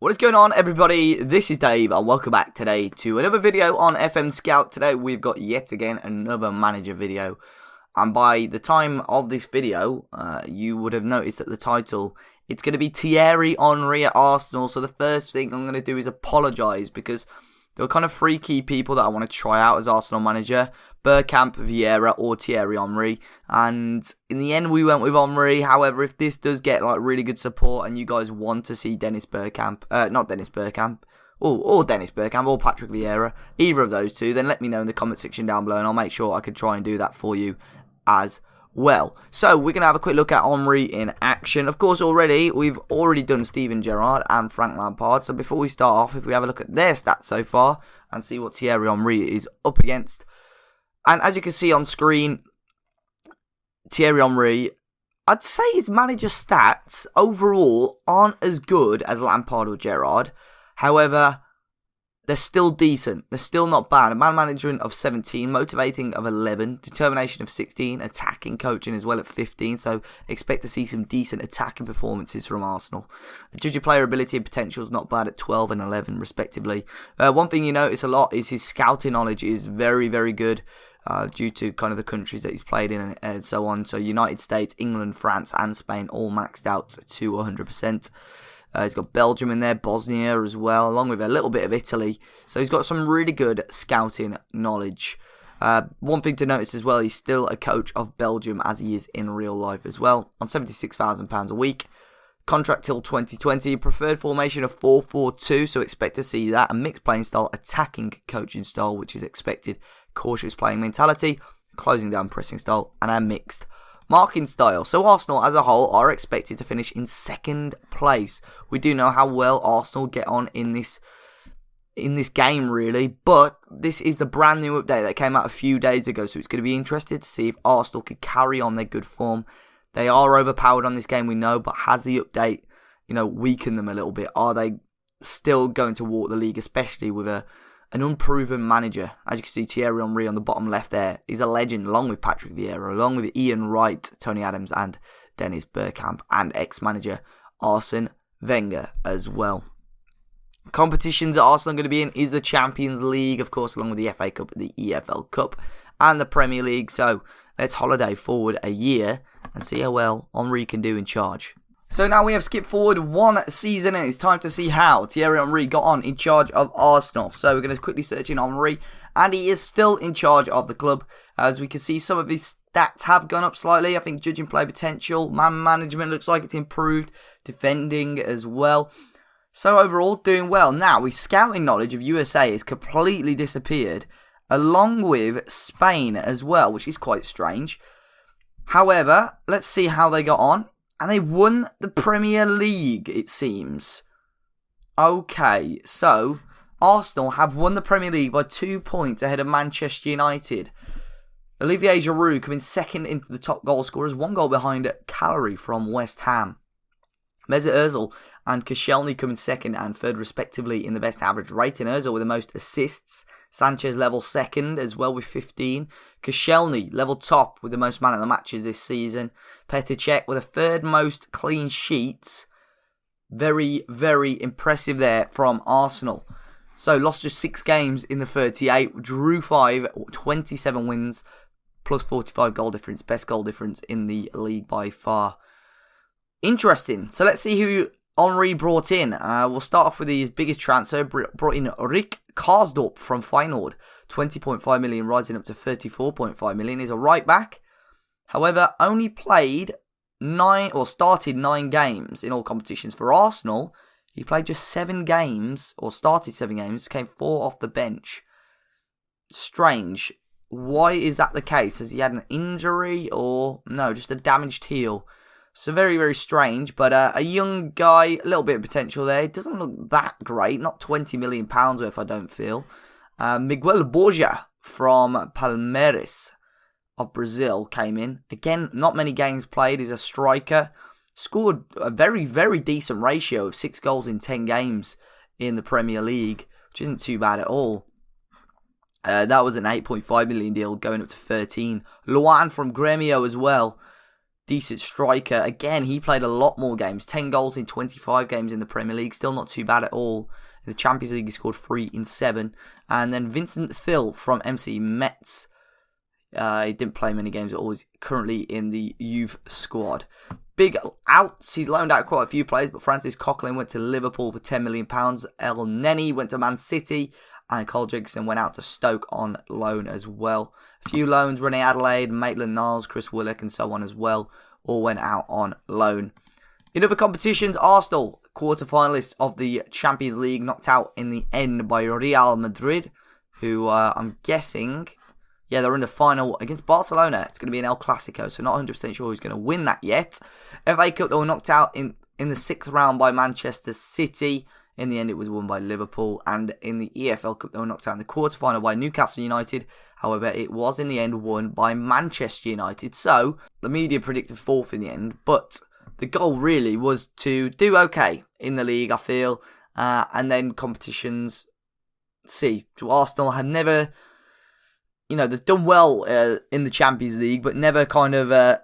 What is going on, everybody? This is Dave and welcome back today to another video on FM Scout. Today we've got yet again another manager video, and by the time of this video you would have noticed that the title, it's going to be Thierry Henry at Arsenal. So the first thing I'm going to do is apologise, because there were kind of three key people that I want to try out as Arsenal manager: Bergkamp, Vieira or Thierry Henry. And in the end we went with Henry. However, if this does get like really good support and you guys want to see Dennis Bergkamp, or Dennis Bergkamp or Patrick Vieira, either of those two, then let me know in the comment section down below and I'll make sure I can try and do that for you as well. So we're going to have a quick look at Henry in action. Of course, we've already done Steven Gerrard and Frank Lampard. So before we start off, if we have a look at their stats so far and see what Thierry Henry is up against. And as you can see on screen, Thierry Henry, I'd say his manager stats overall aren't as good as Lampard or Gerrard. However, they're still decent. They're still not bad. A man management of 17, motivating of 11, determination of 16, attacking coaching as well at 15. So expect to see some decent attacking performances from Arsenal. Judging player ability and potential is not bad at 12 and 11 respectively. One thing you notice a lot is his scouting knowledge is very, very good. Due to kind of the countries that he's played in and so on. So United States, England, France and Spain all maxed out to 100%. He's got Belgium in there, Bosnia as well, along with a little bit of Italy. So he's got some really good scouting knowledge. One thing to notice as well, he's still a coach of Belgium as he is in real life as well, on £76,000 a week. Contract till 2020, preferred formation of 4-4-2, so expect to see that. A mixed playing style, attacking coaching style, which is expected. Cautious playing mentality, closing down pressing style, and a mixed marking style. So Arsenal as a whole are expected to finish in second place. We do know how well Arsenal get on in this game really, but this is the brand new update that came out a few days ago, so it's going to be interesting to see if Arsenal can carry on their good form. They are overpowered on this game, we know, but has the update, weakened them a little bit? Are they still going to walk the league, especially with an unproven manager? As you can see, Thierry Henry on the bottom left there. He's a legend, along with Patrick Vieira, along with Ian Wright, Tony Adams, and Dennis Bergkamp, and ex-manager Arsene Wenger as well. Competitions that Arsenal are going to be in is the Champions League, of course, along with the FA Cup, the EFL Cup, and the Premier League. So let's holiday forward a year and see how well Henry can do in charge. So now we have skipped forward one season and it's time to see how Thierry Henry got on in charge of Arsenal. So we're going to quickly search in Henry, and he is still in charge of the club. As we can see, some of his stats have gone up slightly. I think judging play potential, man management looks like it's improved, defending as well. So overall, doing well. Now, his scouting knowledge of USA has completely disappeared, along with Spain as well, which is quite strange. However, let's see how they got on. And they won the Premier League, it seems. Okay, so Arsenal have won the Premier League by 2 points ahead of Manchester United. Olivier Giroud coming second into the top goal scorers, 1 goal behind Callery from West Ham. Mesut Ozil and Koscielny coming second and third respectively in the best average rating. Ozil with the most assists. Sanchez level second as well with 15. Koscielny level top with the most man of the matches this season. Petr Cech with the third most clean sheets. Very, very impressive there from Arsenal. So lost just 6 games in the 38. Drew 5, 27 wins plus 45 goal difference. Best goal difference in the league by far. Interesting. So let's see who Henry brought in. We'll start off with his biggest transfer. Brought in Rick Karsdorp from Feyenoord. 20.5 million, rising up to 34.5 million. He's a right back. However, only started 9 games in all competitions. For Arsenal, he played just 7 games, or started 7 games, came 4 off the bench. Strange. Why is that the case? Has he had an injury or no, just a damaged heel? So very, very strange, but a young guy, a little bit of potential there. It doesn't look that great, not £20 million worth, I don't feel. Miguel Borja from Palmeiras of Brazil came in. Again, not many games played, he's a striker. Scored a very, very decent ratio of 6 goals in 10 games in the Premier League, which isn't too bad at all. That was an 8.5 million deal going up to 13. Luan from Gremio as well. decent striker. Again, he played a lot more games. 10 goals in 25 games in the Premier League. Still not too bad at all. In the Champions League, he scored 3 in 7. And then Vincent Thill from MC Metz. He didn't play many games at all. He's currently in the youth squad. Big outs. He's loaned out quite a few players, but Francis Coquelin went to Liverpool for £10 million. El Neni went to Man City. And Cole Jigson went out to Stoke on loan as well. A few loans, Rene Adelaide, Maitland-Niles, Chris Willock and so on as well, all went out on loan. In other competitions, Arsenal, quarter-finalists of the Champions League, knocked out in the end by Real Madrid, who I'm guessing, yeah, they're in the final against Barcelona. It's going to be an El Clasico, so not 100% sure who's going to win that yet. FA Cup, they were knocked out in the 6th round by Manchester City. In the end, it was won by Liverpool. And in the EFL Cup, they were knocked out in the quarter-final by Newcastle United. However, it was in the end won by Manchester United. So, the media predicted 4th in the end. But the goal really was to do okay in the league, I feel. And then competitions, see. So Arsenal have never, they've done well in the Champions League, but never kind of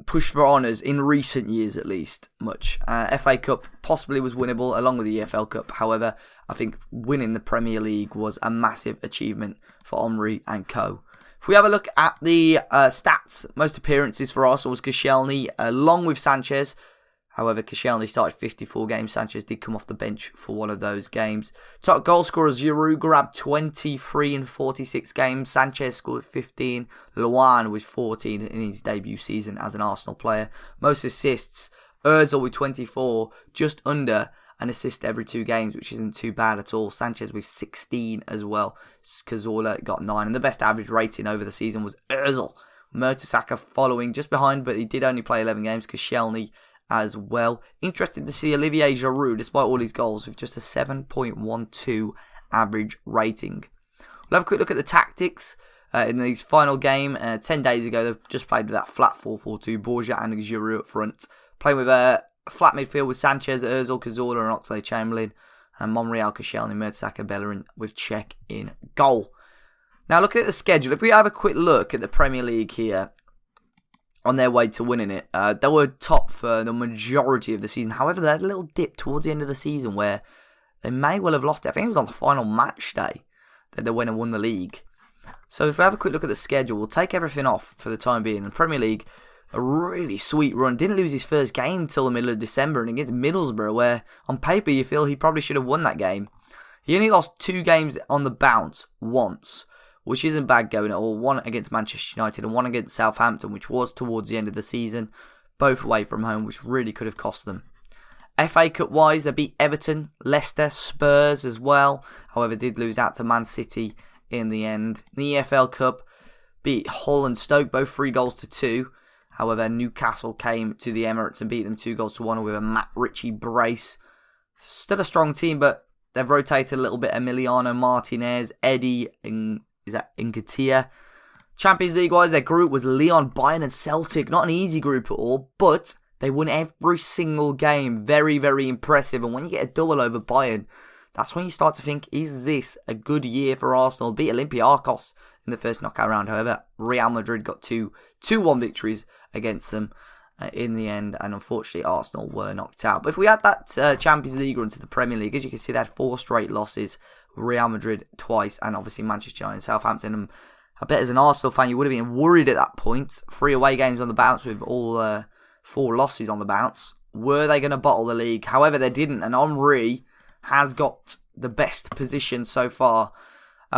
pushed for honours in recent years, at least, much. FA Cup possibly was winnable along with the EFL Cup. However, I think winning the Premier League was a massive achievement for Henry and co. If we have a look at the stats, most appearances for Arsenal was Koscielny along with Sanchez. However, Koscielny started 54 games. Sanchez did come off the bench for one of those games. Top goal scorer Giroud grabbed 23 in 46 games. Sanchez scored 15. Luan was 14 in his debut season as an Arsenal player. Most assists, Ozil with 24, just under an assist every 2 games, which isn't too bad at all. Sanchez with 16 as well. Cazorla got 9. And the best average rating over the season was Ozil. Mertesacker following just behind, but he did only play 11 games. Koscielny as well. Interesting to see Olivier Giroud, despite all his goals, with just a 7.12 average rating. We'll have a quick look at the tactics in his final game. 10 days ago, they just played with that flat 4-4-2, Borja and Giroud up front. Playing with a flat midfield with Sanchez, Ozil, Cazorla and Oxlade-Chamberlain. And Monreal, Koscielny, Mertesacker, Bellerin with Cech in goal. Now looking at the schedule, if we have a quick look at the Premier League here, on their way to winning it. They were top for the majority of the season. However, they had a little dip towards the end of the season where they may well have lost it. I think it was on the final match day that they went and won the league. So if we have a quick look at the schedule, we'll take everything off for the time being. The Premier League, a really sweet run. Didn't lose his first game till the middle of December and against Middlesbrough, where on paper you feel he probably should have won that game. He only lost 2 games on the bounce once, which isn't bad going at all. 1 against Manchester United and 1 against Southampton, which was towards the end of the season. Both away from home, which really could have cost them. FA Cup wise, they beat Everton, Leicester, Spurs as well. However, did lose out to Man City in the end. In the EFL Cup, beat Hull and Stoke, both 3-2. However, Newcastle came to the Emirates and beat them 2-1 with a Matt Ritchie brace. Still a strong team, but they've rotated a little bit. Emiliano Martinez, Eddie Nketiah. Champions League wise, their group was Lyon, Bayern and Celtic. Not an easy group at all, but they won every single game. Very, very impressive. And when you get a double over Bayern, that's when you start to think, is this a good year for Arsenal? Beat Olympiacos in the first knockout round. However, Real Madrid got 2-1 victories against them in the end. And unfortunately, Arsenal were knocked out. But if we had that Champions League run to the Premier League, as you can see, they had 4 straight losses. Real Madrid twice, and obviously Manchester United and Southampton. And I bet as an Arsenal fan, you would have been worried at that point. 3 away games on the bounce with all 4 losses on the bounce. Were they going to bottle the league? However, they didn't, and Henry has got the best position so far.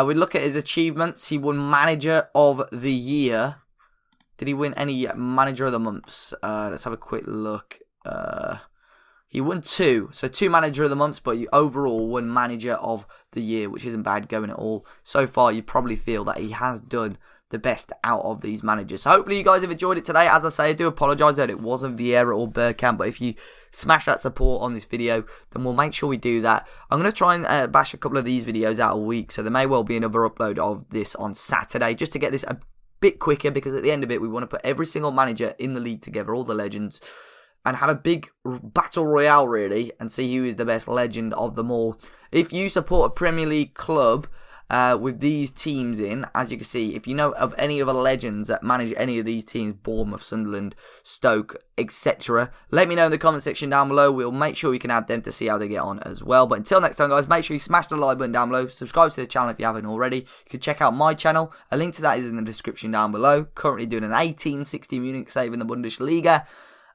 We look at his achievements. He won Manager of the Year. Did he win any Manager of the Months? Let's have a quick look. He won 2. So 2 Manager of the Months, but he overall won Manager of the Year, which isn't bad going at all. So far, you probably feel that he has done the best out of these managers. So hopefully you guys have enjoyed it today. As I say, I do apologise that it wasn't Vieira or Bergkamp, but if you smash that support on this video, then we'll make sure we do that. I'm going to try and bash a couple of these videos out a week, so there may well be another upload of this on Saturday, just to get this a bit quicker, because at the end of it, we want to put every single manager in the league together, all the legends, and have a big battle royale, really, and see who is the best legend of them all. If you support a Premier League club, with these teams in. As you can see, if you know of any other legends that manage any of these teams, Bournemouth, Sunderland, Stoke, etc., let me know in the comment section down below. We'll make sure we can add them to see how they get on as well. But until next time, guys, make sure you smash the like button down below. Subscribe to the channel if you haven't already. You can check out my channel. A link to that is in the description down below. Currently doing an 1860 Munich save in the Bundesliga.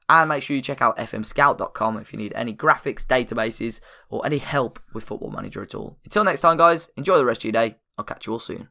And make sure you check out fmscout.com if you need any graphics, databases, or any help with Football Manager at all. Until next time, guys, enjoy the rest of your day. I'll catch you all soon.